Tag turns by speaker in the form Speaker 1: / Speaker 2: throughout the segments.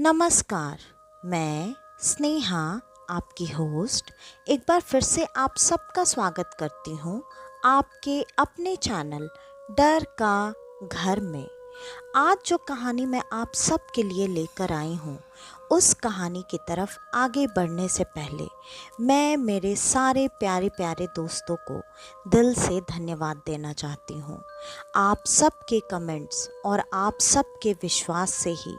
Speaker 1: नमस्कार। मैं स्नेहा, आपकी होस्ट, एक बार फिर से आप सबका स्वागत करती हूँ आपके अपने चैनल डर का घर में। आज जो कहानी मैं आप सबके लिए लेकर आई हूँ, उस कहानी की तरफ आगे बढ़ने से पहले मैं मेरे सारे प्यारे प्यारे दोस्तों को दिल से धन्यवाद देना चाहती हूँ। आप सबके कमेंट्स और आप सबके विश्वास से ही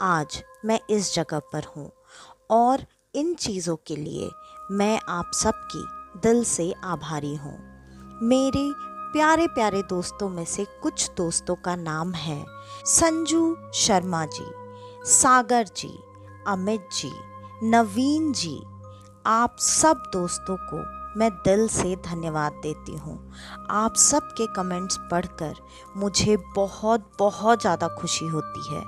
Speaker 1: आज मैं इस जगह पर हूँ और इन चीज़ों के लिए मैं आप सबकी दिल से आभारी हूँ। मेरे प्यारे प्यारे दोस्तों में से कुछ दोस्तों का नाम है संजू शर्मा जी, सागर जी, अमित जी, नवीन जी। आप सब दोस्तों को मैं दिल से धन्यवाद देती हूँ। आप सब के कमेंट्स पढ़कर मुझे बहुत बहुत ज़्यादा खुशी होती है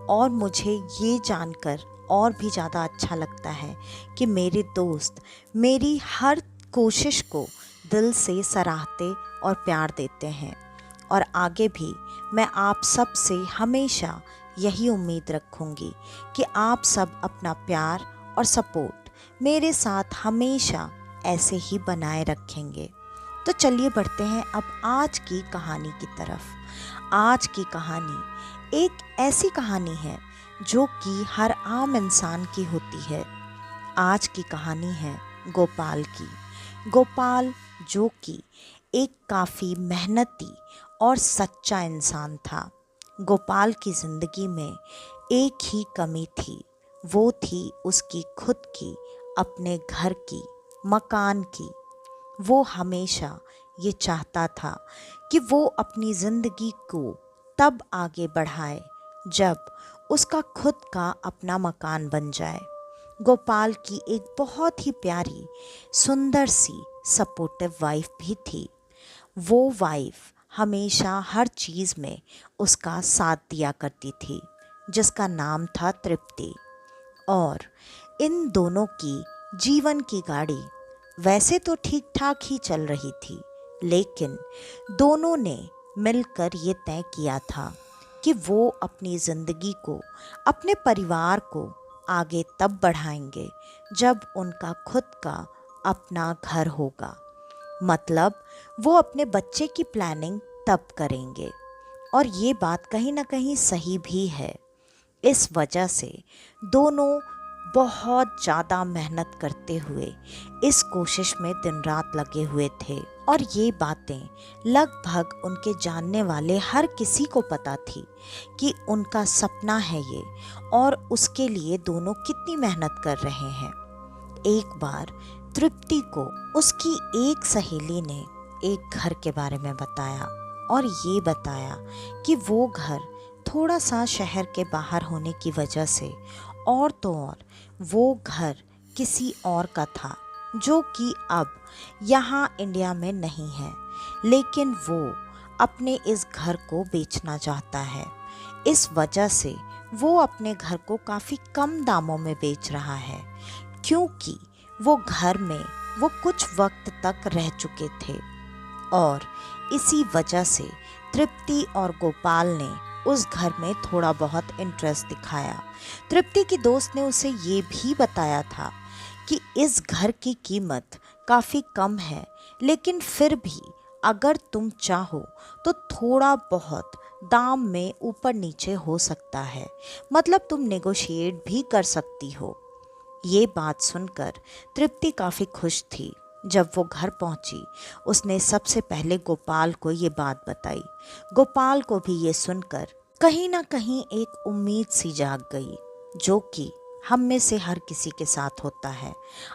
Speaker 1: और मुझे ये जानकर और भी ज़्यादा अच्छा लगता है कि मेरे दोस्त मेरी हर कोशिश को दिल से सराहते और प्यार देते हैं। और आगे भी मैं आप सब से हमेशा यही उम्मीद रखूँगी कि आप सब अपना प्यार और सपोर्ट मेरे साथ हमेशा ऐसे ही बनाए रखेंगे। तो चलिए बढ़ते हैं अब आज की कहानी की तरफ। आज की कहानी एक ऐसी कहानी है जो कि हर आम इंसान की होती है। आज की कहानी है गोपाल की। गोपाल जो कि एक काफ़ी मेहनती और सच्चा इंसान था। गोपाल की ज़िंदगी में एक ही कमी थी, वो थी उसकी खुद की, अपने घर की, मकान की। वो हमेशा ये चाहता था कि वो अपनी ज़िंदगी को तब आगे बढ़ाए जब उसका खुद का अपना मकान बन जाए। गोपाल की एक बहुत ही प्यारी, सुंदर सी, सपोर्टिव वाइफ भी थी। वो वाइफ हमेशा हर चीज़ में उसका साथ दिया करती थी, जिसका नाम था तृप्ति। और इन दोनों की जीवन की गाड़ी वैसे तो ठीक ठाक ही चल रही थी, लेकिन दोनों ने मिलकर ये तय किया था कि वो अपनी ज़िंदगी को, अपने परिवार को आगे तब बढ़ाएंगे जब उनका खुद का अपना घर होगा। मतलब वो अपने बच्चे की प्लानिंग तब करेंगे। और ये बात कहीं ना कहीं सही भी है। इस वजह से दोनों बहुत ज़्यादा मेहनत करते हुए इस कोशिश में दिन रात लगे हुए थे। और ये बातें लगभग उनके जानने वाले हर किसी को पता थी कि उनका सपना है ये, और उसके लिए दोनों कितनी मेहनत कर रहे हैं। एक बार तृप्ति को उसकी एक सहेली ने एक घर के बारे में बताया और ये बताया कि वो घर थोड़ा सा शहर के बाहर होने की वजह से और तो और वो घर किसी और का था, जो कि अब यहाँ इंडिया में नहीं है, लेकिन वो अपने इस घर को बेचना चाहता है। इस वजह से वो अपने घर को काफ़ी कम दामों में बेच रहा है, क्योंकि वो घर में वो कुछ वक्त तक रह चुके थे। और इसी वजह से तृप्ति और गोपाल ने उस घर में थोड़ा बहुत इंटरेस्ट दिखाया। तृप्ति की दोस्त ने उसे ये भी बताया था कि इस घर की कीमत काफ़ी कम है, लेकिन फिर भी अगर तुम चाहो तो थोड़ा बहुत दाम में ऊपर नीचे हो सकता है, मतलब तुम नेगोशिएट भी कर सकती हो। ये बात सुनकर तृप्ति काफ़ी खुश थी। जब वो घर पहुंची, उसने सबसे पहले गोपाल को ये बात बताई। गोपाल को भी ये सुनकर कहीं ना कहीं एक उम्मीद सी जाग गई, जो कि हम में से हर किसी के साथ होता है।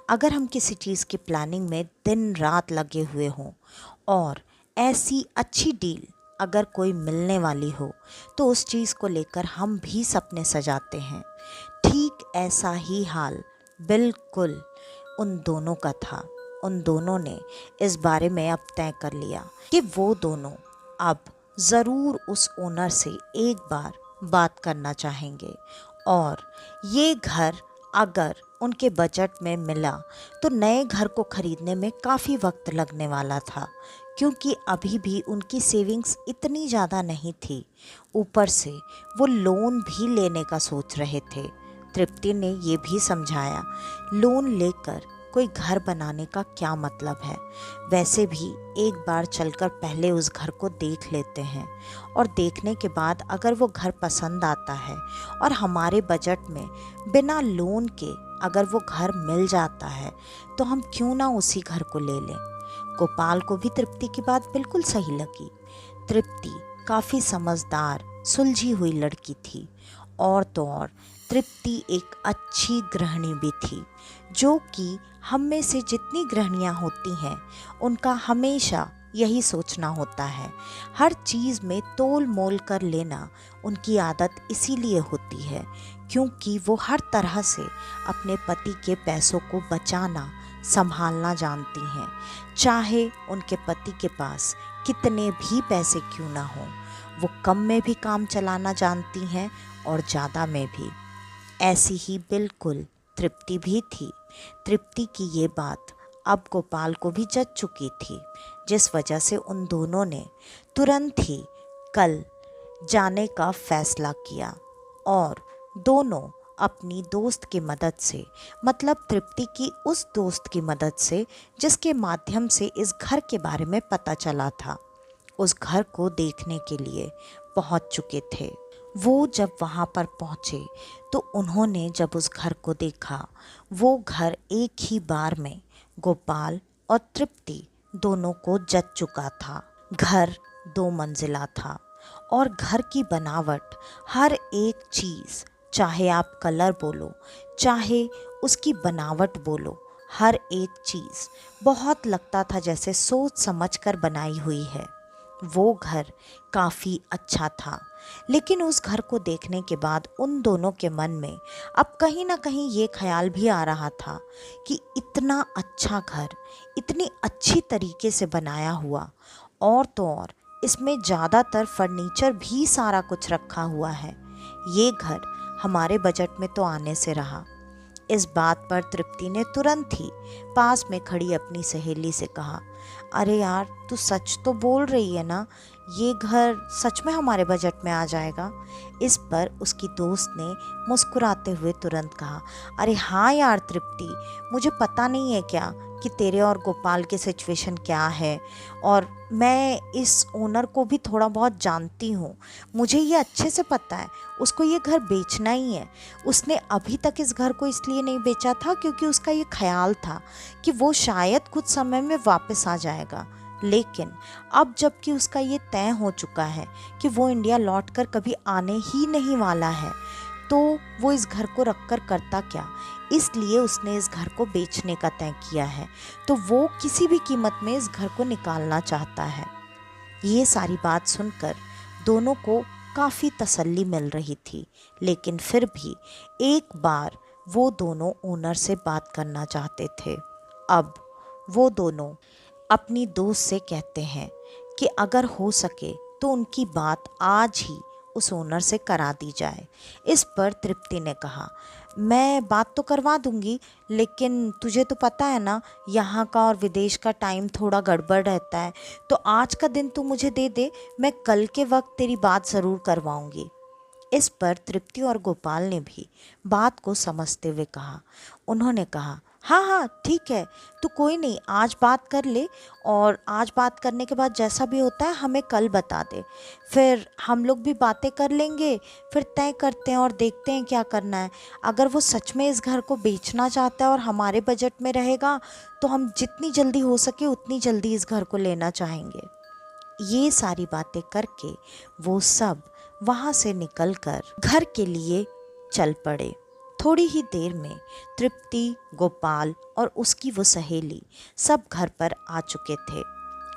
Speaker 1: अगर हम किसी चीज़ की प्लानिंग में दिन रात लगे हुए हों और ऐसी अच्छी डील अगर कोई मिलने वाली हो, तो उस चीज़ को लेकर हम भी सपने सजाते हैं। ठीक ऐसा ही हाल बिल्कुल उन दोनों का था। उन दोनों ने इस बारे में अब तय कर लिया कि वो दोनों अब ज़रूर उस ओनर से एक बार बात करना चाहेंगे, और ये घर अगर उनके बजट में मिला तो नए घर को खरीदने में काफ़ी वक्त लगने वाला था, क्योंकि अभी भी उनकी सेविंग्स इतनी ज़्यादा नहीं थी। ऊपर से वो लोन भी लेने का सोच रहे थे। तृप्ति ने ये भी समझाया, लोन लेकर कोई घर बनाने का क्या मतलब है। वैसे भी एक बार चलकर पहले उस घर को देख लेते हैं और देखने के बाद अगर वो घर पसंद आता है और हमारे बजट में बिना लोन के अगर वो घर मिल जाता है तो हम क्यों ना उसी घर को ले लें। गोपाल को भी तृप्ति की बात बिल्कुल सही लगी। तृप्ति काफ़ी समझदार, सुलझी हुई लड़की थी और तो और तृप्ति एक अच्छी गृहिणी भी थी, जो कि हम में से जितनी गृहिणियाँ होती हैं उनका हमेशा यही सोचना होता है। हर चीज़ में तोल मोल कर लेना उनकी आदत इसीलिए होती है क्योंकि वो हर तरह से अपने पति के पैसों को बचाना संभालना जानती हैं, चाहे उनके पति के पास कितने भी पैसे क्यों ना हों। वो कम में भी काम चलाना जानती हैं और ज़्यादा में भी। ऐसी ही बिल्कुल तृप्ति भी थी। तृप्ति की ये बात अब गोपाल को भी जच चुकी थी, जिस वजह से उन दोनों ने तुरंत ही कल जाने का फैसला किया और दोनों अपनी दोस्त की मदद से, मतलब तृप्ति की उस दोस्त की मदद से जिसके माध्यम से इस घर के बारे में पता चला था, उस घर को देखने के लिए पहुंच चुके थे। वो जब वहां पर पहुंचे तो उन्होंने जब उस घर को देखा, वो घर एक ही बार में गोपाल और तृप्ति दोनों को जच चुका था। घर 2 मंजिला था और घर की बनावट, हर एक चीज़, चाहे आप कलर बोलो चाहे उसकी बनावट बोलो, हर एक चीज़ बहुत लगता था जैसे सोच समझ कर बनाई हुई है। वो घर काफ़ी अच्छा था, लेकिन उस घर को देखने के बाद उन दोनों के मन में अब कहीं ना कहीं ये ख्याल भी आ रहा था कि इतना अच्छा घर, इतनी अच्छी तरीके से बनाया हुआ, और तो और इसमें ज़्यादातर फर्नीचर भी सारा कुछ रखा हुआ है, ये घर हमारे बजट में तो आने से रहा। इस बात पर तृप्ति ने तुरंत ही पास में खड़ी अपनी सहेली से कहा, अरे यार तू सच तो बोल रही है ना, ये घर सच में हमारे बजट में आ जाएगा। इस पर उसकी दोस्त ने मुस्कुराते हुए तुरंत कहा, अरे हाँ यार तृप्ति, मुझे पता नहीं है क्या कि तेरे और गोपाल की सिचुएशन क्या है, और मैं इस ओनर को भी थोड़ा बहुत जानती हूँ, मुझे ये अच्छे से पता है उसको ये घर बेचना ही है। उसने अभी तक इस घर को इसलिए नहीं बेचा था क्योंकि उसका ये ख्याल था कि वो शायद कुछ समय में वापस आ जाएगा, लेकिन अब जबकि उसका ये तय हो चुका है कि वो इंडिया लौटकर कभी आने ही नहीं वाला है, तो वो इस घर को रखकर करता क्या, इसलिए उसने इस घर को बेचने का तय किया है। तो वो किसी भी कीमत में इस घर को निकालना चाहता है। ये सारी बात सुनकर दोनों को काफ़ी तसल्ली मिल रही थी, लेकिन फिर भी एक बार वो दोनों ओनर से बात करना चाहते थे। अब वो दोनों अपनी दोस्त से कहते हैं कि अगर हो सके तो उनकी बात आज ही उस ओनर से करा दी जाए। इस पर तृप्ति ने कहा, मैं बात तो करवा दूंगी, लेकिन तुझे तो पता है ना यहाँ का और विदेश का टाइम थोड़ा गड़बड़ रहता है, तो आज का दिन तू मुझे दे दे, मैं कल के वक्त तेरी बात ज़रूर करवाऊंगी। इस पर तृप्ति और गोपाल ने भी बात को समझते हुए कहा। उन्होंने कहा, हाँ हाँ ठीक है, तो कोई नहीं, आज बात कर ले, और आज बात करने के बाद जैसा भी होता है हमें कल बता दे, फिर हम लोग भी बातें कर लेंगे, फिर तय करते हैं और देखते हैं क्या करना है। अगर वो सच में इस घर को बेचना चाहता है और हमारे बजट में रहेगा तो हम जितनी जल्दी हो सके उतनी जल्दी इस घर को लेना चाहेंगे। ये सारी बातें करके वो सब वहाँ से निकलकर घर के लिए चल पड़े। थोड़ी ही देर में तृप्ति, गोपाल और उसकी वो सहेली सब घर पर आ चुके थे,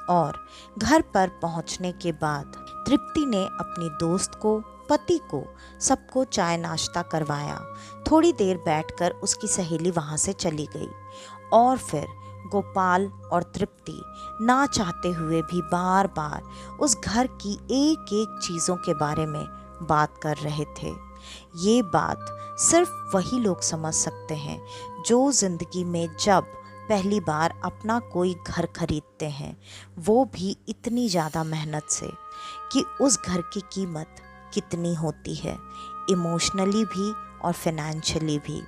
Speaker 1: और घर पर पहुंचने के बाद तृप्ति ने अपनी दोस्त को, पति को, सबको चाय नाश्ता करवाया। थोड़ी देर बैठकर उसकी सहेली वहाँ से चली गई और फिर गोपाल और तृप्ति ना चाहते हुए भी बार बार उस घर की एक एक चीज़ों के बारे में बात कर रहे थे। ये बात सिर्फ वही लोग समझ सकते हैं जो ज़िंदगी में जब पहली बार अपना कोई घर खरीदते हैं, वो भी इतनी ज़्यादा मेहनत से, कि उस घर की कीमत कितनी होती है। इमोशनली भी और फाइनेंशियली भी।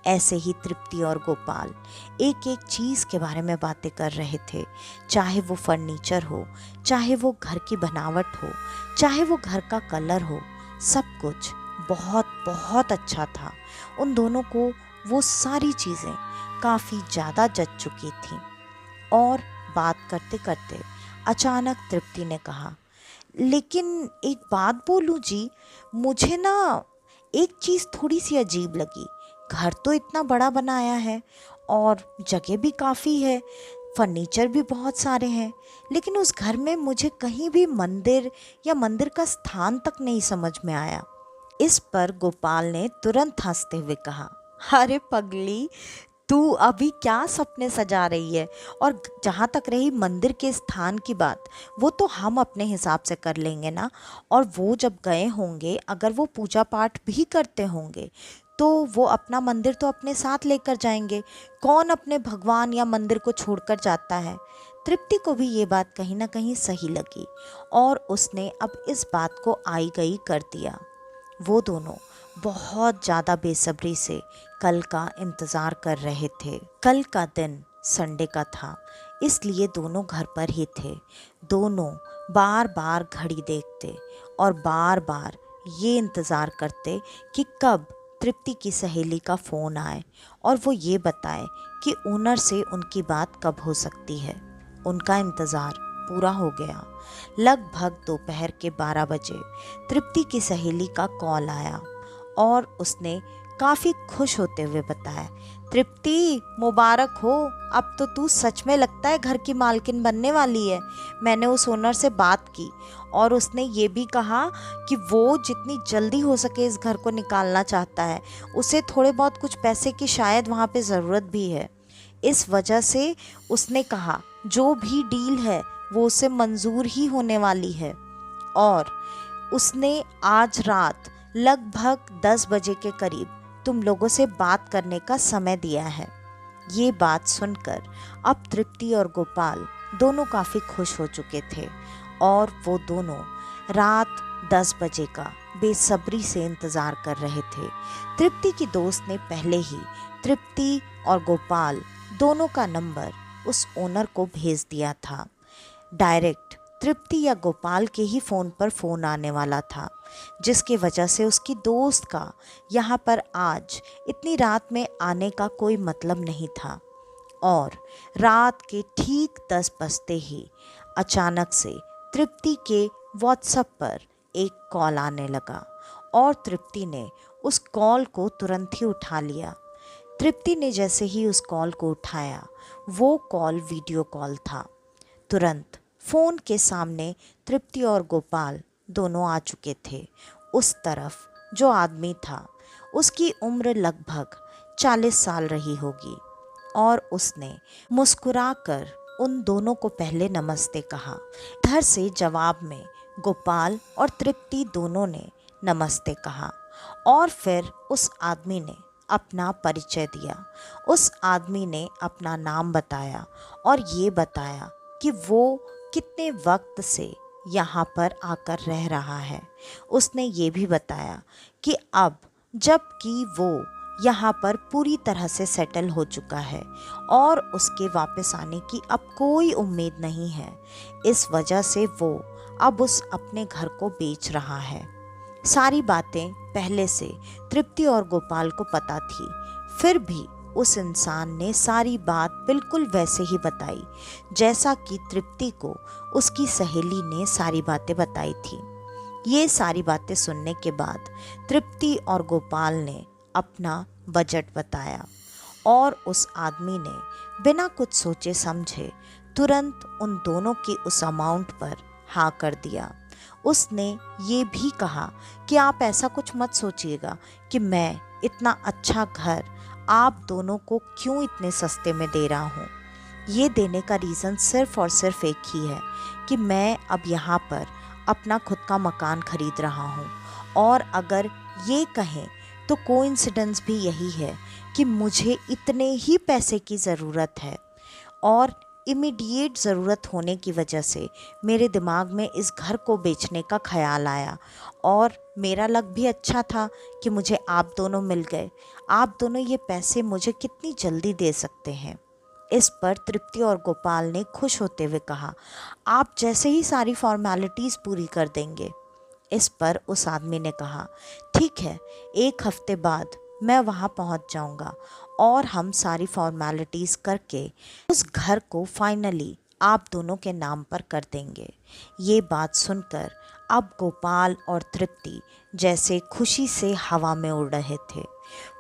Speaker 1: ऐसे ही तृप्ति और गोपाल एक एक चीज़ के बारे में बातें कर रहे थे, चाहे वो फर्नीचर हो, चाहे वो घर की बनावट हो, चाहे वो घर का कलर हो, सब कुछ बहुत बहुत अच्छा था। उन दोनों को वो सारी चीज़ें काफ़ी ज़्यादा जच चुकी थीं। और बात करते करते अचानक तृप्ति ने कहा, लेकिन एक बात बोलूं जी, मुझे ना एक चीज़ थोड़ी सी अजीब लगी। घर तो इतना बड़ा बनाया है और जगह भी काफ़ी है, फर्नीचर भी बहुत सारे हैं, लेकिन उस घर में मुझे कहीं भी मंदिर या मंदिर का स्थान तक नहीं समझ में आया। इस पर गोपाल ने तुरंत हंसते हुए कहा, अरे पगली, तू अभी क्या सपने सजा रही है। और जहाँ तक रही मंदिर के स्थान की बात, वो तो हम अपने हिसाब से कर लेंगे ना। और वो जब गए होंगे, अगर वो पूजा पाठ भी करते होंगे, तो वो अपना मंदिर तो अपने साथ लेकर जाएंगे। कौन अपने भगवान या मंदिर को छोड़कर जाता है। तृप्ति को भी ये बात कहीं ना कहीं सही लगी और उसने अब इस बात को आई गई कर दिया। वो दोनों बहुत ज़्यादा बेसब्री से कल का इंतज़ार कर रहे थे। कल का दिन संडे का था, इसलिए दोनों घर पर ही थे। दोनों बार बार घड़ी देखते और बार बार ये इंतज़ार करते कि कब तृप्ति की सहेली का फ़ोन आए और वो ये बताए कि ओनर से उनकी बात कब हो सकती है। उनका इंतज़ार पूरा हो गया। लगभग दोपहर के 12 बजे तृप्ति की सहेली का कॉल आया और उसने काफ़ी खुश होते हुए बताया, तृप्ति मुबारक हो, अब तो तू सच में लगता है घर की मालकिन बनने वाली है। मैंने उस ओनर से बात की और उसने ये भी कहा कि वो जितनी जल्दी हो सके इस घर को निकालना चाहता है। उसे थोड़े बहुत कुछ पैसे की शायद वहाँ पे ज़रूरत भी है। इस वजह से उसने कहा जो भी डील है वो उसे मंजूर ही होने वाली है। और उसने आज रात लगभग 10 बजे के करीब तुम लोगों से बात करने का समय दिया है। ये बात सुनकर अब तृप्ति और गोपाल दोनों काफ़ी खुश हो चुके थे और वो दोनों रात 10 बजे का बेसब्री से इंतज़ार कर रहे थे। तृप्ति की दोस्त ने पहले ही तृप्ति और गोपाल दोनों का नंबर उस ओनर को भेज दिया था। डायरेक्ट तृप्ति या गोपाल के ही फ़ोन पर फ़ोन आने वाला था, जिसकी वजह से उसकी दोस्त का यहाँ पर आज इतनी रात में आने का कोई मतलब नहीं था। और रात के ठीक 10 बजते ही अचानक से तृप्ति के व्हाट्सएप पर एक कॉल आने लगा और तृप्ति ने उस कॉल को तुरंत ही उठा लिया। तृप्ति ने जैसे ही उस कॉल को उठाया, वो कॉल वीडियो कॉल था। तुरंत फ़ोन के सामने तृप्ति और गोपाल दोनों आ चुके थे। उस तरफ जो आदमी था उसकी उम्र लगभग 40 साल रही होगी और उसने मुस्कुराकर उन दोनों को पहले नमस्ते कहा। इधर से जवाब में गोपाल और तृप्ति दोनों ने नमस्ते कहा और फिर उस आदमी ने अपना परिचय दिया। उस आदमी ने अपना नाम बताया और ये बताया कि वो कितने वक्त से यहाँ पर आकर रह रहा है। उसने ये भी बताया कि अब जबकि वो यहाँ पर पूरी तरह से सेटल हो चुका है और उसके वापस आने की अब कोई उम्मीद नहीं है, इस वजह से वो अब उस अपने घर को बेच रहा है। सारी बातें पहले से तृप्ति और गोपाल को पता थी, फिर भी उस इंसान ने सारी बात बिल्कुल वैसे ही बताई जैसा कि तृप्ति को उसकी सहेली ने सारी बातें बताई थी। ये सारी बातें सुनने के बाद तृप्ति और गोपाल ने अपना बजट बताया और उस आदमी ने बिना कुछ सोचे समझे तुरंत उन दोनों की उस अमाउंट पर हाँ कर दिया। उसने ये भी कहा कि आप ऐसा कुछ मत सोचिएगा कि मैं इतना अच्छा घर आप दोनों को क्यों इतने सस्ते में दे रहा हूँ। ये देने का रीज़न सिर्फ़ और सिर्फ एक ही है कि मैं अब यहाँ पर अपना खुद का मकान खरीद रहा हूँ और अगर ये कहें तो कोइंसिडेंस भी यही है कि मुझे इतने ही पैसे की ज़रूरत है और इमीडिएट ज़रूरत होने की वजह से मेरे दिमाग में इस घर को बेचने का ख्याल आया और मेरा लक भी अच्छा था कि मुझे आप दोनों मिल गए। आप दोनों ये पैसे मुझे कितनी जल्दी दे सकते हैं। इस पर तृप्ति और गोपाल ने खुश होते हुए कहा, आप जैसे ही सारी फॉर्मेलिटीज़ पूरी कर देंगे। इस पर उस आदमी ने कहा, ठीक है, 1 हफ्ते बाद मैं वहाँ पहुँच जाऊँगा और हम सारी फॉर्मेलिटीज़ करके उस घर को फाइनली आप दोनों के नाम पर कर देंगे। ये बात सुनकर अब गोपाल और तृप्ति जैसे खुशी से हवा में उड़ रहे थे।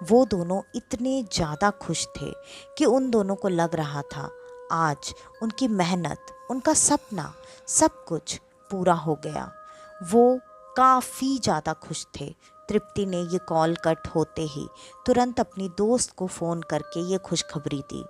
Speaker 1: वो दोनों इतने ज़्यादा खुश थे कि उन दोनों को लग रहा था आज उनकी मेहनत, उनका सपना, सब कुछ पूरा हो गया। वो काफ़ी ज़्यादा खुश थे। तृप्ति ने ये कॉल कट होते ही तुरंत अपनी दोस्त को फ़ोन करके ये खुशखबरी दी।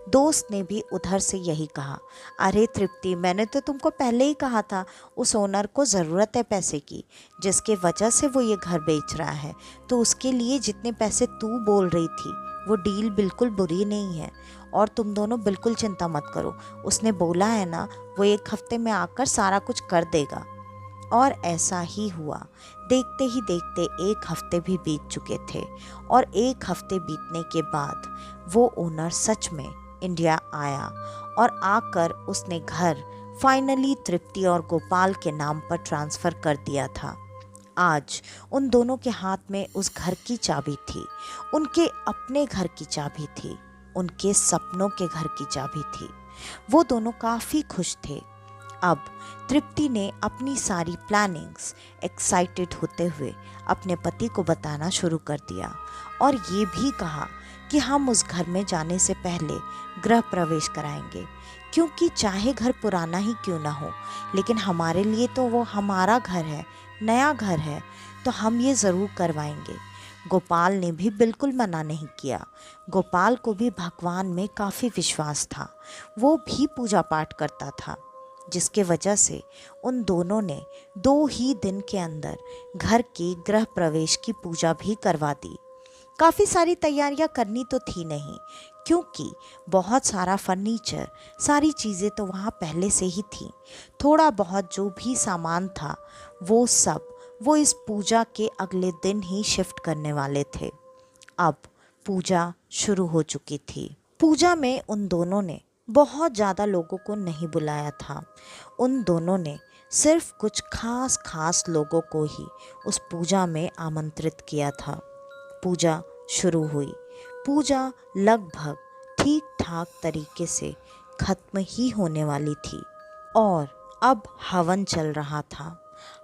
Speaker 1: दोस्त ने भी उधर से यही कहा, अरे तृप्ति, मैंने तो तुमको पहले ही कहा था उस ओनर को ज़रूरत है पैसे की, जिसके वजह से वो ये घर बेच रहा है, तो उसके लिए जितने पैसे तू बोल रही थी वो डील बिल्कुल बुरी नहीं है और तुम दोनों बिल्कुल चिंता मत करो। उसने बोला है ना, वो 1 हफ्ते में आकर सारा कुछ कर देगा। और ऐसा ही हुआ। देखते ही देखते 1 हफ्ते भी बीत चुके थे और 1 हफ्ते बीतने के बाद वो ओनर सच में इंडिया आया और आकर उसने घर फाइनली तृप्ति और गोपाल के नाम पर ट्रांसफ़र कर दिया था। आज उन दोनों के हाथ में उस घर की चाबी थी, उनके अपने घर की चाबी थी, उनके सपनों के घर की चाबी थी। वो दोनों काफ़ी खुश थे। अब तृप्ति ने अपनी सारी प्लानिंग्स एक्साइटेड होते हुए अपने पति को बताना शुरू कर दिया और ये भी कहा कि हम उस घर में जाने से पहले गृह प्रवेश कराएंगे, क्योंकि चाहे घर पुराना ही क्यों ना हो, लेकिन हमारे लिए तो वो हमारा घर है, नया घर है, तो हम ये ज़रूर करवाएंगे। गोपाल ने भी बिल्कुल मना नहीं किया। गोपाल को भी भगवान में काफ़ी विश्वास था। वो भी पूजा पाठ करता था, जिसके वजह से उन दोनों ने 2 ही दिन के अंदर घर के गृह प्रवेश की पूजा भी करवा दी। काफ़ी सारी तैयारियां करनी तो थी नहीं, क्योंकि बहुत सारा फर्नीचर, सारी चीज़ें तो वहाँ पहले से ही थी। थोड़ा बहुत जो भी सामान था वो सब वो इस पूजा के अगले दिन ही शिफ्ट करने वाले थे। अब पूजा शुरू हो चुकी थी। पूजा में उन दोनों ने बहुत ज़्यादा लोगों को नहीं बुलाया था। उन दोनों ने सिर्फ कुछ खास लोगों को ही उस पूजा में आमंत्रित किया था। पूजा शुरू हुई। पूजा लगभग ठीक ठाक तरीके से खत्म ही होने वाली थी और अब हवन चल रहा था।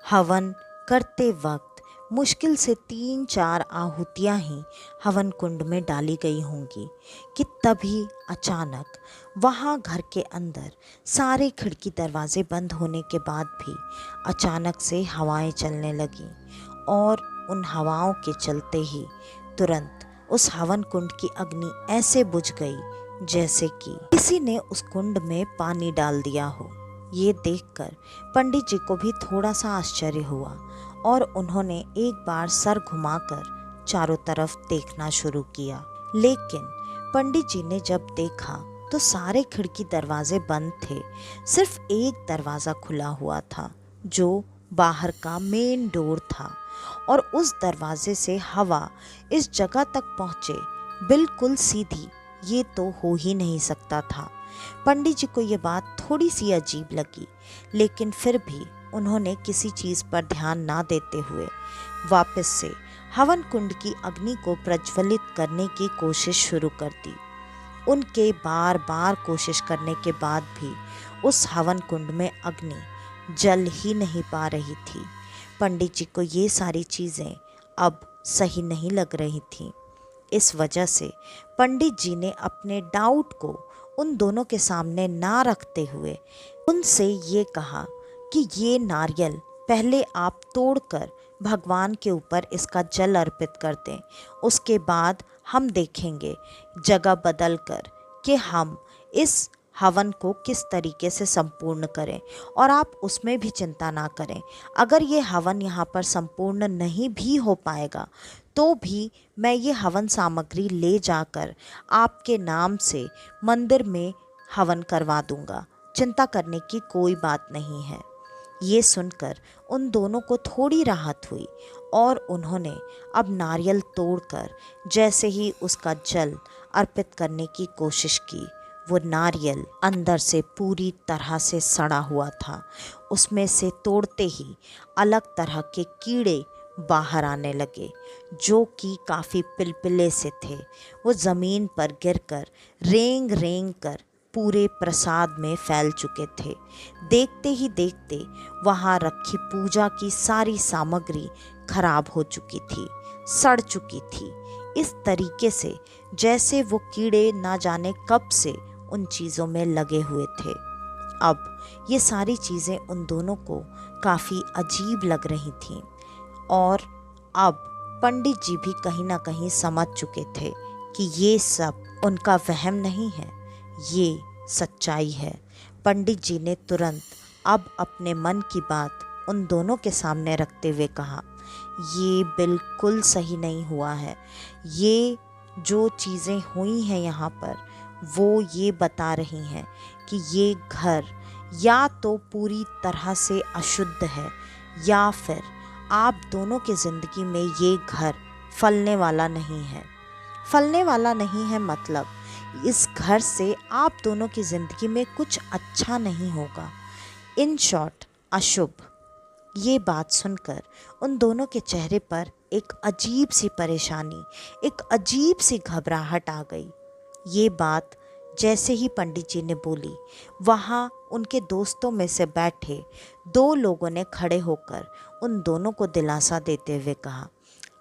Speaker 1: हवन करते वक्त मुश्किल से 3-4 आहुतियाँ ही हवन कुंड में डाली गई होंगी कि तभी अचानक वहाँ घर के अंदर सारे खिड़की दरवाजे बंद होने के बाद भी अचानक से हवाएं चलने लगीं और उन हवाओं के चलते ही तुरंत उस हवन कुंड की अग्नि ऐसे बुझ गई जैसे कि किसी ने उस कुंड में पानी डाल दिया हो। ये देखकर पंडित जी को भी थोड़ा सा आश्चर्य हुआ और उन्होंने एक बार सर घुमाकर चारों तरफ देखना शुरू किया। लेकिन पंडित जी ने जब देखा तो सारे खिड़की दरवाजे बंद थे, सिर्फ एक दरवाज़ा खुला हुआ था जो बाहर का मेन डोर था और उस दरवाजे से हवा इस जगह तक पहुँचे बिल्कुल सीधी, ये तो हो ही नहीं सकता था। पंडित जी को ये बात थोड़ी सी अजीब लगी, लेकिन फिर भी उन्होंने किसी चीज़ पर ध्यान ना देते हुए वापस से हवन कुंड की अग्नि को प्रज्वलित करने की कोशिश शुरू कर दी। उनके बार बार कोशिश करने के बाद भी उस हवन कुंड में अग्नि जल ही नहीं पा रही थी। पंडित जी को ये सारी चीज़ें अब सही नहीं लग रही थीं। इस वजह से पंडित जी ने अपने डाउट को उन दोनों के सामने ना रखते हुए उनसे ये कहा कि ये नारियल पहले आप तोड़कर भगवान के ऊपर इसका जल अर्पित कर दें, उसके बाद हम देखेंगे जगह बदल कर कि हम इस हवन को किस तरीके से संपूर्ण करें, और आप उसमें भी चिंता ना करें। अगर ये हवन यहाँ पर संपूर्ण नहीं भी हो पाएगा तो भी मैं ये हवन सामग्री ले जाकर आपके नाम से मंदिर में हवन करवा दूंगा, चिंता करने की कोई बात नहीं है। ये सुनकर उन दोनों को थोड़ी राहत हुई और उन्होंने अब नारियल तोड़कर जैसे ही उसका जल अर्पित करने की कोशिश की, वो नारियल अंदर से पूरी तरह से सड़ा हुआ था। उसमें से तोड़ते ही अलग तरह के कीड़े बाहर आने लगे, जो कि काफ़ी पिलपिले से थे। वो ज़मीन पर गिरकर रेंग रेंग कर पूरे प्रसाद में फैल चुके थे। देखते ही देखते वहाँ रखी पूजा की सारी सामग्री खराब हो चुकी थी, सड़ चुकी थी, इस तरीके से जैसे वो कीड़े ना जाने कब से उन चीज़ों में लगे हुए थे। अब ये सारी चीज़ें उन दोनों को काफ़ी अजीब लग रही थीं और अब पंडित जी भी कहीं ना कहीं समझ चुके थे कि ये सब उनका वहम नहीं है, ये सच्चाई है। पंडित जी ने तुरंत अब अपने मन की बात उन दोनों के सामने रखते हुए कहा, ये बिल्कुल सही नहीं हुआ है। ये जो चीज़ें हुई हैं यहाँ पर, वो ये बता रही हैं कि ये घर या तो पूरी तरह से अशुद्ध है या फिर आप दोनों की ज़िंदगी में ये घर फलने वाला नहीं है। फलने वाला नहीं है मतलब इस घर से आप दोनों की ज़िंदगी में कुछ अच्छा नहीं होगा। इन शॉर्ट, अशुभ। ये बात सुनकर उन दोनों के चेहरे पर एक अजीब सी परेशानी, एक अजीब सी घबराहट आ गई। ये बात जैसे ही पंडित जी ने बोली, वहाँ उनके दोस्तों में से बैठे दो लोगों ने खड़े होकर उन दोनों को दिलासा देते हुए कहा,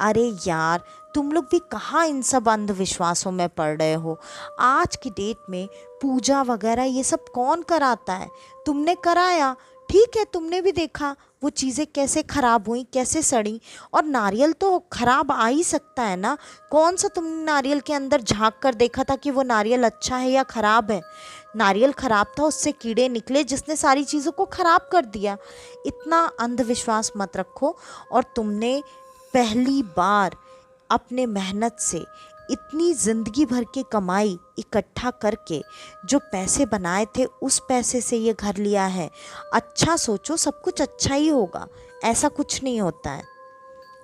Speaker 1: अरे यार, तुम लोग भी कहाँ इन सब अंधविश्वासों में पड़ रहे हो। आज की डेट में पूजा वगैरह ये सब कौन कराता है? तुमने कराया, ठीक है, तुमने भी देखा वो चीज़ें कैसे ख़राब हुई, कैसे सड़ी, और नारियल तो ख़राब आ ही सकता है ना। कौन सा तुमने नारियल के अंदर झांक कर देखा था कि वो नारियल अच्छा है या ख़राब है? नारियल ख़राब था, उससे कीड़े निकले जिसने सारी चीज़ों को ख़राब कर दिया। इतना अंधविश्वास मत रखो। और तुमने पहली बार अपने मेहनत से इतनी ज़िंदगी भर की कमाई इकट्ठा करके जो पैसे बनाए थे, उस पैसे से ये घर लिया है। अच्छा सोचो, सब कुछ अच्छा ही होगा, ऐसा कुछ नहीं होता है।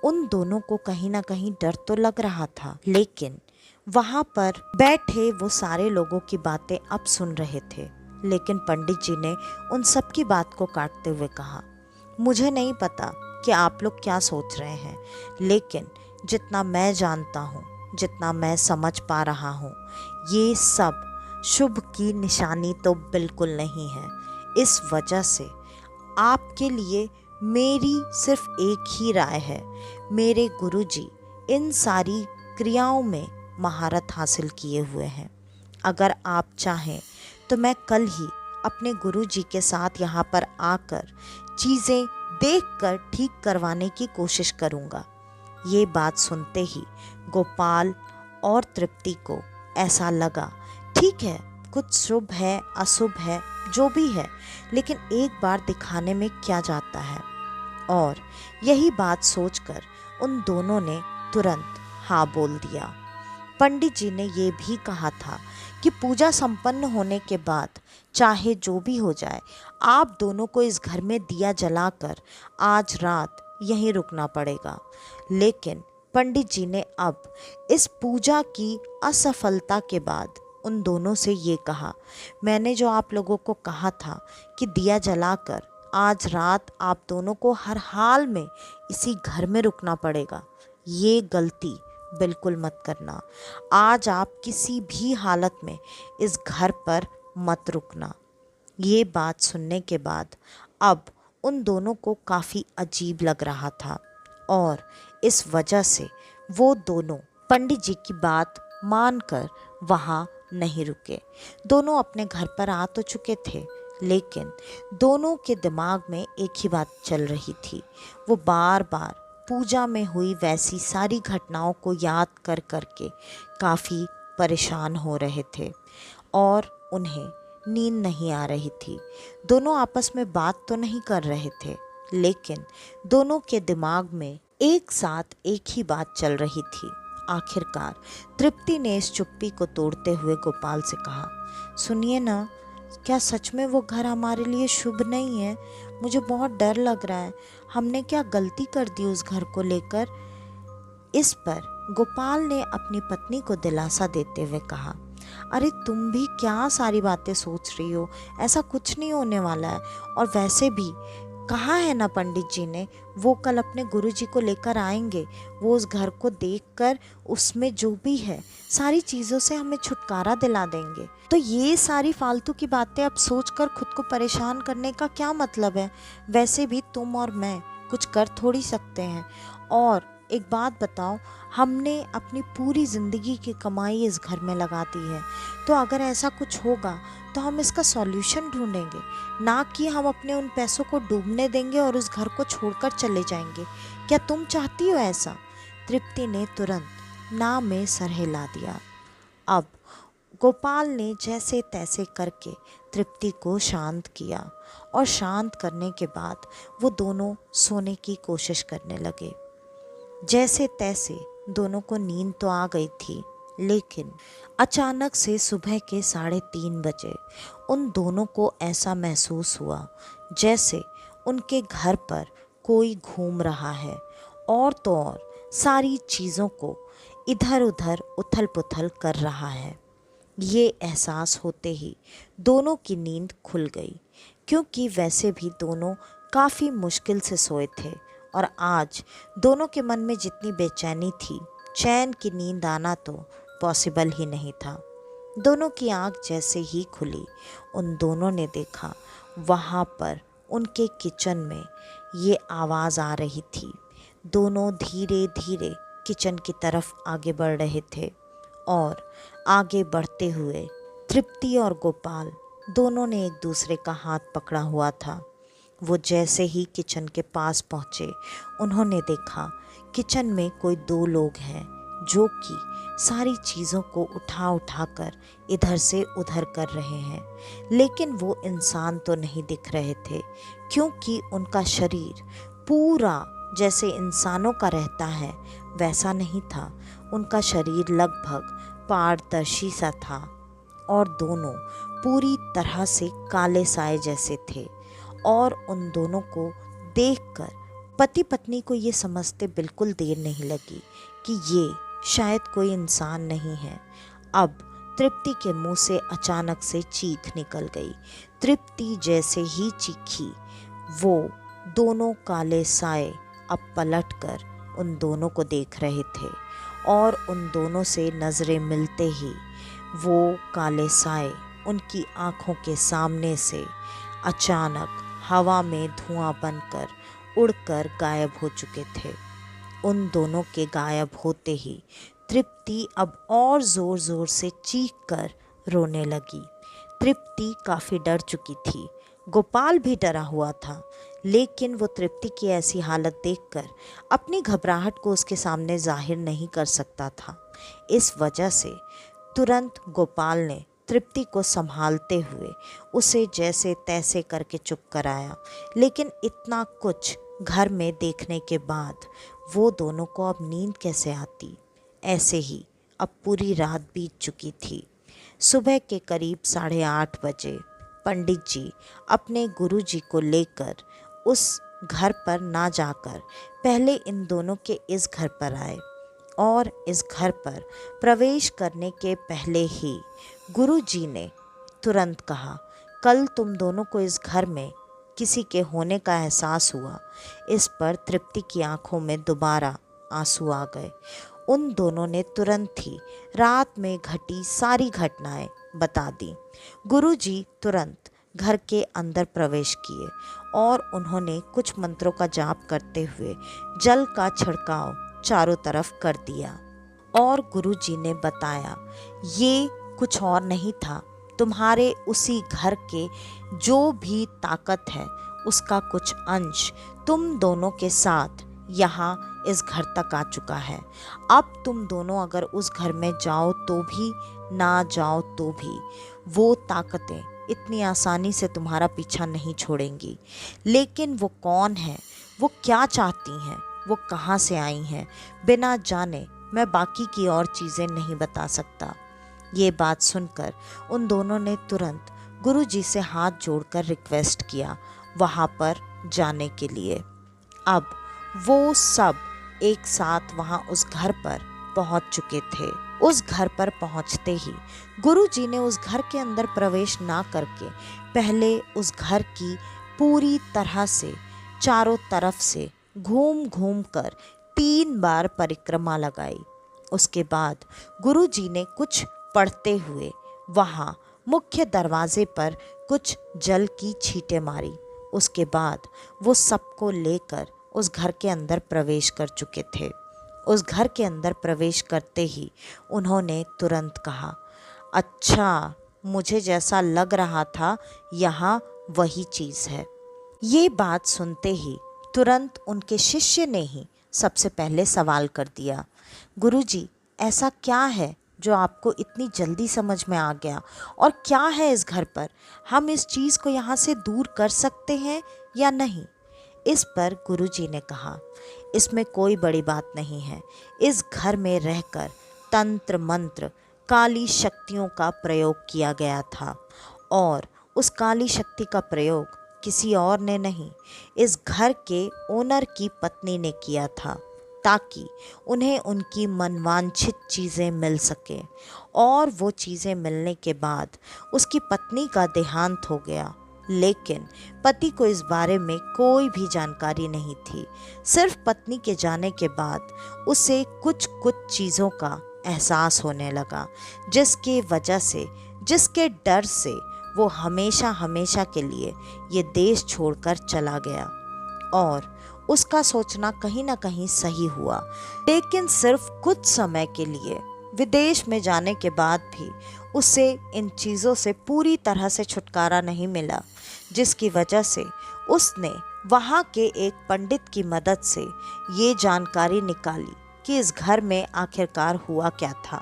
Speaker 1: उन दोनों को कहीं ना कहीं डर तो लग रहा था, लेकिन वहाँ पर बैठे वो सारे लोगों की बातें अब सुन रहे थे। लेकिन पंडित जी ने उन सब की बात को काटते हुए कहा, मुझे नहीं पता कि आप लोग क्या सोच रहे हैं, लेकिन जितना मैं जानता हूँ, जितना मैं समझ पा रहा हूँ, ये सब शुभ की निशानी तो बिल्कुल नहीं है। इस वजह से आपके लिए मेरी सिर्फ एक ही राय है। मेरे गुरुजी इन सारी क्रियाओं में महारत हासिल किए हुए हैं। अगर आप चाहें तो मैं कल ही अपने गुरुजी के साथ यहाँ पर आकर चीज़ें देखकर ठीक करवाने की कोशिश करूँगा। ये बात सुनते ही गोपाल और तृप्ति को ऐसा लगा, ठीक है, कुछ शुभ है, अशुभ है, जो भी है, लेकिन एक बार दिखाने में क्या जाता है। और यही बात सोचकर उन दोनों ने तुरंत हाँ बोल दिया। पंडित जी ने ये भी कहा था कि पूजा संपन्न होने के बाद चाहे जो भी हो जाए, आप दोनों को इस घर में दिया जलाकर आज रात यहीं रुकना पड़ेगा। लेकिन पंडित जी ने अब इस पूजा की असफलता के बाद उन दोनों से ये कहा, मैंने जो आप लोगों को कहा था कि दिया जलाकर आज रात आप दोनों को हर हाल में इसी घर में रुकना पड़ेगा, ये गलती बिल्कुल मत करना। आज आप किसी भी हालत में इस घर पर मत रुकना। ये बात सुनने के बाद अब उन दोनों को काफ़ी अजीब लग रहा था और इस वजह से वो दोनों पंडित जी की बात मानकर वहाँ नहीं रुके। दोनों अपने घर पर आ तो चुके थे, लेकिन दोनों के दिमाग में एक ही बात चल रही थी। वो बार बार पूजा में हुई वैसी सारी घटनाओं को याद कर करके काफ़ी परेशान हो रहे थे और उन्हें नींद नहीं आ रही थी। दोनों आपस में बात तो नहीं कर रहे थे, लेकिन दोनों के दिमाग में एक साथ एक ही बात चल रही थी। आखिरकार तृप्ति ने इस चुप्पी को तोड़ते हुए गोपाल से कहा, सुनिए ना, क्या सच में वो घर हमारे लिए शुभ नहीं है? मुझे बहुत डर लग रहा है। हमने क्या गलती कर दी उस घर को लेकर? इस पर गोपाल ने अपनी पत्नी को दिलासा देते हुए कहा, अरे तुम भी क्या सारी बातें सोच रही हो? ऐसा कुछ नहीं होने वाला है। और वैसे भी कहा है ना पंडित जी ने, वो कल अपने गुरुजी को लेकर आएंगे। वो उस घर को देखकर उसमें जो भी है सारी चीज़ों से हमें छुटकारा दिला देंगे। तो ये सारी फालतू की बातें अब सोचकर खुद को परेशान करने का क्या मतलब है? वैसे भी तुम और मैं कुछ कर थोड़ी सकते हैं। और एक बात बताओ, हमने अपनी पूरी ज़िंदगी की कमाई इस घर में लगा दी है, तो अगर ऐसा कुछ होगा तो हम इसका सॉल्यूशन ढूंढेंगे, ना कि हम अपने उन पैसों को डूबने देंगे और उस घर को छोड़कर चले जाएंगे। क्या तुम चाहती हो ऐसा? तृप्ति ने तुरंत ना में सर हिला दिया। अब गोपाल ने जैसे तैसे करके तृप्ति को शांत किया और शांत करने के बाद वो दोनों सोने की कोशिश करने लगे। जैसे तैसे दोनों को नींद तो आ गई थी, लेकिन अचानक से सुबह के 3:30 बजे उन दोनों को ऐसा महसूस हुआ जैसे उनके घर पर कोई घूम रहा है और तो और सारी चीज़ों को इधर उधर उथल पुथल कर रहा है। ये एहसास होते ही दोनों की नींद खुल गई, क्योंकि वैसे भी दोनों काफ़ी मुश्किल से सोए थे और आज दोनों के मन में जितनी बेचैनी थी, चैन की नींद आना तो पॉसिबल ही नहीं था। दोनों की आंख जैसे ही खुली, उन दोनों ने देखा वहाँ पर उनके किचन में ये आवाज़ आ रही थी। दोनों धीरे धीरे किचन की तरफ आगे बढ़ रहे थे और आगे बढ़ते हुए तृप्ति और गोपाल दोनों ने एक दूसरे का हाथ पकड़ा हुआ था। वो जैसे ही किचन के पास पहुँचे, उन्होंने देखा किचन में कोई 2 लोग हैं जो कि सारी चीज़ों को उठा उठा कर इधर से उधर कर रहे हैं, लेकिन वो इंसान तो नहीं दिख रहे थे, क्योंकि उनका शरीर पूरा जैसे इंसानों का रहता है वैसा नहीं था। उनका शरीर लगभग पारदर्शी सा था और दोनों पूरी तरह से काले साए जैसे थे। और उन दोनों को देखकर पति पत्नी को ये समझते बिल्कुल देर नहीं लगी कि ये शायद कोई इंसान नहीं है। अब तृप्ति के मुंह से अचानक से चीख निकल गई। तृप्ति जैसे ही चीखी, वो दोनों काले साए अब पलटकर उन दोनों को देख रहे थे और उन दोनों से नज़रें मिलते ही वो काले साए उनकी आँखों के सामने से अचानक हवा में धुआं बनकर उड़कर गायब हो चुके थे। उन दोनों के गायब होते ही तृप्ति अब और ज़ोर ज़ोर से चीख कर रोने लगी। तृप्ति काफ़ी डर चुकी थी, गोपाल भी डरा हुआ था, लेकिन वो तृप्ति की ऐसी हालत देखकर अपनी घबराहट को उसके सामने जाहिर नहीं कर सकता था। इस वजह से तुरंत गोपाल ने तृप्ति को संभालते हुए उसे जैसे तैसे करके चुप कराया। लेकिन इतना कुछ घर में देखने के बाद वो दोनों को अब नींद कैसे आती? ऐसे ही अब पूरी रात बीत चुकी थी। सुबह के करीब 8:30 बजे पंडित जी अपने गुरुजी को लेकर उस घर पर ना जाकर पहले इन दोनों के इस घर पर आए और इस घर पर प्रवेश करने के पहले ही गुरुजी ने तुरंत कहा, कल तुम दोनों को इस घर में किसी के होने का एहसास हुआ। इस पर तृप्ति की आंखों में दोबारा आंसू आ गए। उन दोनों ने तुरंत ही रात में घटी सारी घटनाएं बता दी। गुरुजी तुरंत घर के अंदर प्रवेश किए और उन्होंने कुछ मंत्रों का जाप करते हुए जल का छिड़काव चारों तरफ कर दिया और गुरुजी ने बताया, ये कुछ और नहीं था, तुम्हारे उसी घर के जो भी ताकत है उसका कुछ अंश तुम दोनों के साथ यहाँ इस घर तक आ चुका है। अब तुम दोनों अगर उस घर में जाओ तो भी, ना जाओ तो भी, वो ताकतें इतनी आसानी से तुम्हारा पीछा नहीं छोड़ेंगी। लेकिन वो कौन है, वो क्या चाहती हैं, वो कहाँ से आई हैं, बिना जाने मैं बाकी की और चीज़ें नहीं बता सकता। ये बात सुनकर उन दोनों ने तुरंत गुरुजी से हाथ जोड़कर रिक्वेस्ट किया वहाँ पर जाने के लिए। अब वो सब एक साथ वहाँ उस घर पर पहुँच चुके थे। उस घर पर पहुँचते ही गुरुजी ने उस घर के अंदर प्रवेश ना करके पहले उस घर की पूरी तरह से चारों तरफ से घूम घूम कर 3 बार परिक्रमा लगाई। उसके बाद गुरुजी ने कुछ पढ़ते हुए वहाँ मुख्य दरवाजे पर कुछ जल की छींटे मारी। उसके बाद वो सबको लेकर उस घर के अंदर प्रवेश कर चुके थे। उस घर के अंदर प्रवेश करते ही उन्होंने तुरंत कहा, अच्छा, मुझे जैसा लग रहा था यहाँ वही चीज़ है। ये बात सुनते ही तुरंत उनके शिष्य ने ही सबसे पहले सवाल कर दिया, गुरुजी, ऐसा क्या है जो आपको इतनी जल्दी समझ में आ गया, और क्या है इस घर पर? हम इस चीज़ को यहाँ से दूर कर सकते हैं या नहीं? इस पर गुरुजी ने कहा, इसमें कोई बड़ी बात नहीं है। इस घर में रहकर तंत्र मंत्र काली शक्तियों का प्रयोग किया गया था, और उस काली शक्ति का प्रयोग किसी और ने नहीं, इस घर के ओनर की पत्नी ने किया था, ताकि उन्हें उनकी मनवांछित चीज़ें मिल सके। और वो चीज़ें मिलने के बाद उसकी पत्नी का देहांत हो गया, लेकिन पति को इस बारे में कोई भी जानकारी नहीं थी। सिर्फ पत्नी के जाने के बाद उसे कुछ चीज़ों का एहसास होने लगा, जिसके वजह से, जिसके डर से वो हमेशा हमेशा के लिए ये देश छोड़कर चला गया। और उसका सोचना कहीं ना कहीं सही हुआ, लेकिन सिर्फ कुछ समय के लिए। विदेश में जाने के बाद भी उसे इन चीज़ों से पूरी तरह से छुटकारा नहीं मिला, जिसकी वजह से उसने वहाँ के एक पंडित की मदद से ये जानकारी निकाली कि इस घर में आखिरकार हुआ क्या था।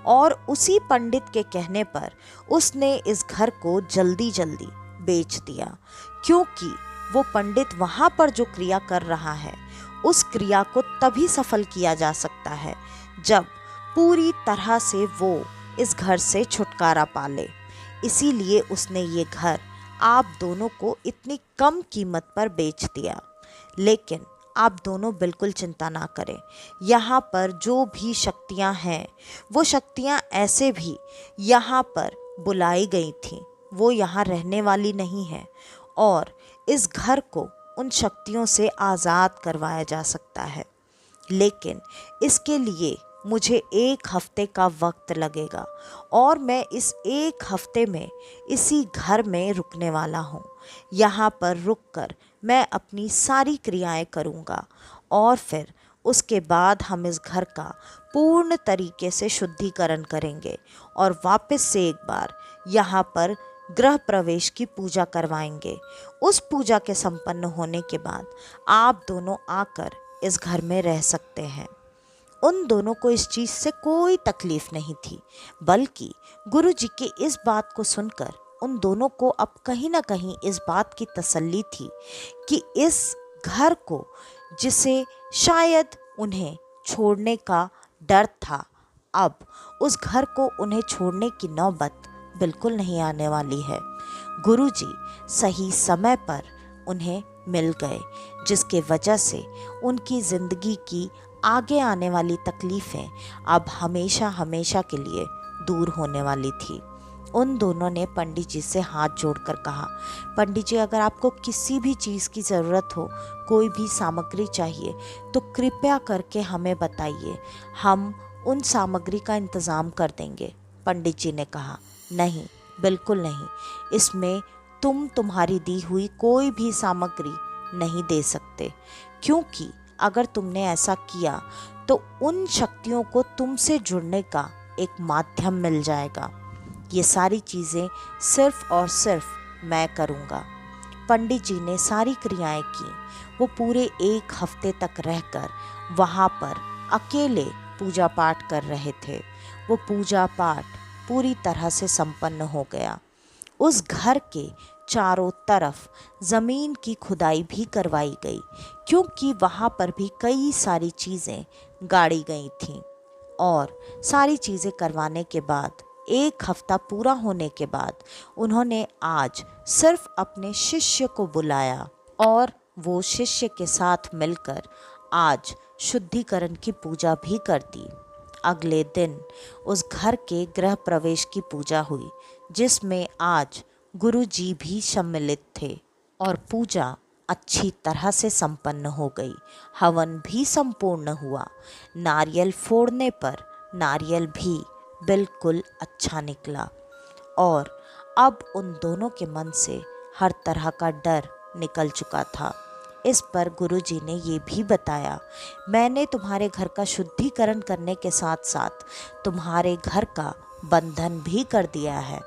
Speaker 1: और उसी पंडित के कहने पर उसने इस घर को जल्दी जल्दी बेच दिया, क्योंकि वो पंडित वहाँ पर जो क्रिया कर रहा है, उस क्रिया को तभी सफल किया जा सकता है जब पूरी तरह से वो इस घर से छुटकारा पा ले। इसीलिए उसने ये घर आप दोनों को इतनी कम कीमत पर बेच दिया। लेकिन आप दोनों बिल्कुल चिंता ना करें, यहाँ पर जो भी शक्तियाँ हैं, वो शक्तियाँ ऐसे भी यहाँ पर बुलाई गई थीं, वो यहाँ रहने वाली नहीं है, और इस घर को उन शक्तियों से आज़ाद करवाया जा सकता है। लेकिन इसके लिए मुझे 1 हफ्ते का वक्त लगेगा, और मैं इस 1 हफ्ते में इसी घर में रुकने वाला हूँ। यहाँ पर रुककर मैं अपनी सारी क्रियाएं करूँगा, और फिर उसके बाद हम इस घर का पूर्ण तरीके से शुद्धिकरण करेंगे, और वापस से एक बार यहाँ पर गृह प्रवेश की पूजा करवाएंगे। उस पूजा के संपन्न होने के बाद आप दोनों आकर इस घर में रह सकते हैं। उन दोनों को इस चीज़ से कोई तकलीफ नहीं थी, बल्कि गुरुजी की इस बात को सुनकर उन दोनों को अब कहीं ना कहीं इस बात की तसल्ली थी कि इस घर को, जिसे शायद उन्हें छोड़ने का डर था, अब उस घर को उन्हें छोड़ने की नौबत बिल्कुल नहीं आने वाली है। गुरुजी सही समय पर उन्हें मिल गए, जिसके वजह से उनकी ज़िंदगी की आगे आने वाली तकलीफ़ें अब हमेशा हमेशा के लिए दूर होने वाली थी। उन दोनों ने पंडित जी से हाथ जोड़कर कहा, पंडित जी, अगर आपको किसी भी चीज़ की ज़रूरत हो, कोई भी सामग्री चाहिए, तो कृपया करके हमें बताइए, हम उन सामग्री का इंतज़ाम कर देंगे। पंडित जी ने कहा, नहीं, बिल्कुल नहीं, इसमें तुम्हारी दी हुई कोई भी सामग्री नहीं दे सकते, क्योंकि अगर तुमने ऐसा किया तो उन शक्तियों को तुमसे जुड़ने का एक माध्यम मिल जाएगा। ये सारी चीज़ें सिर्फ और सिर्फ मैं करूँगा। पंडित जी ने सारी क्रियाएं की। वो पूरे 1 हफ्ते तक रहकर वहाँ पर अकेले पूजा पाठ कर रहे थे। वो पूजा पाठ पूरी तरह से संपन्न हो गया। उस घर के चारों तरफ ज़मीन की खुदाई भी करवाई गई, क्योंकि वहाँ पर भी कई सारी चीज़ें गाड़ी गई थीं। और सारी चीज़ें करवाने के बाद 1 हफ्ता पूरा होने के बाद उन्होंने आज सिर्फ अपने शिष्य को बुलाया और वो शिष्य के साथ मिलकर आज शुद्धिकरण की पूजा भी कर दी। अगले दिन उस घर के गृह प्रवेश की पूजा हुई, जिसमें आज गुरु जी भी सम्मिलित थे और पूजा अच्छी तरह से संपन्न हो गई। हवन भी संपूर्ण हुआ। नारियल फोड़ने पर नारियल भी बिल्कुल अच्छा निकला और अब उन दोनों के मन से हर तरह का डर निकल चुका था। इस पर गुरुजी ने ये भी बताया, मैंने तुम्हारे घर का शुद्धिकरण करने के साथ साथ तुम्हारे घर का बंधन भी कर दिया है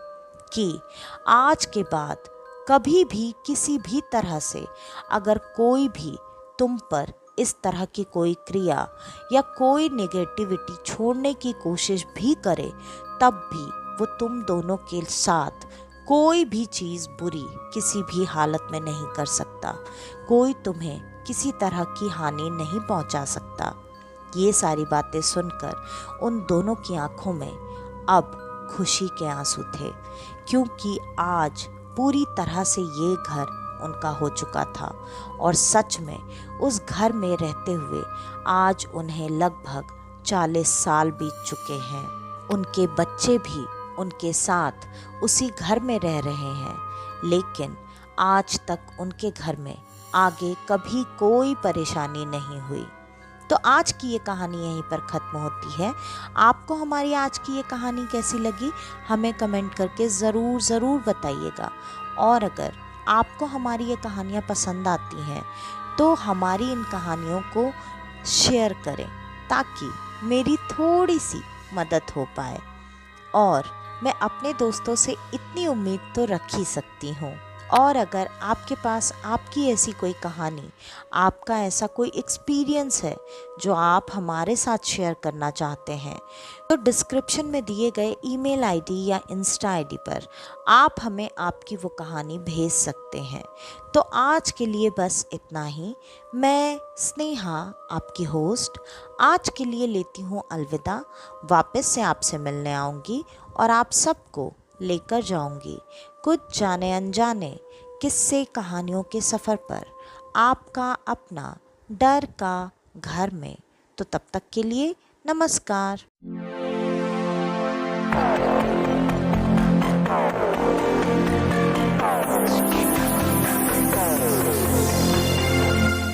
Speaker 1: कि आज के बाद कभी भी किसी भी तरह से अगर कोई भी तुम पर इस तरह की कोई क्रिया या कोई नेगेटिविटी छोड़ने की कोशिश भी करे, तब भी वो तुम दोनों के साथ कोई भी चीज़ बुरी किसी भी हालत में नहीं कर सकता। कोई तुम्हें किसी तरह की हानि नहीं पहुंचा सकता। ये सारी बातें सुनकर उन दोनों की आंखों में अब खुशी के आंसू थे, क्योंकि आज पूरी तरह से ये घर उनका हो चुका था और सच में उस घर में रहते हुए आज उन्हें लगभग 40 साल बीत चुके हैं। उनके बच्चे भी उनके साथ उसी घर में रह रहे हैं, लेकिन आज तक उनके घर में आगे कभी कोई परेशानी नहीं हुई। तो आज की ये कहानी यहीं पर ख़त्म होती है। आपको हमारी आज की ये कहानी कैसी लगी, हमें कमेंट करके ज़रूर बताइएगा। और अगर आपको हमारी ये कहानियाँ पसंद आती हैं तो हमारी इन कहानियों को शेयर करें, ताकि मेरी थोड़ी सी मदद हो पाए। और मैं अपने दोस्तों से इतनी उम्मीद तो रख ही सकती हूँ। और अगर आपके पास आपकी ऐसी कोई कहानी, आपका ऐसा कोई एक्सपीरियंस है जो आप हमारे साथ शेयर करना चाहते हैं, तो डिस्क्रिप्शन में दिए गए ईमेल आईडी या इंस्टा आईडी पर आप हमें आपकी वो कहानी भेज सकते हैं। तो आज के लिए बस इतना ही। मैं स्नेहा, आपकी होस्ट, आज के लिए लेती हूँ अलविदा। वापस से आपसे मिलने आऊँगी और आप सबको लेकर जाऊंगी कुछ जाने अनजाने किस्से कहानियों के सफ़र पर, आपका अपना डर का घर में। तो तब तक के लिए नमस्कार।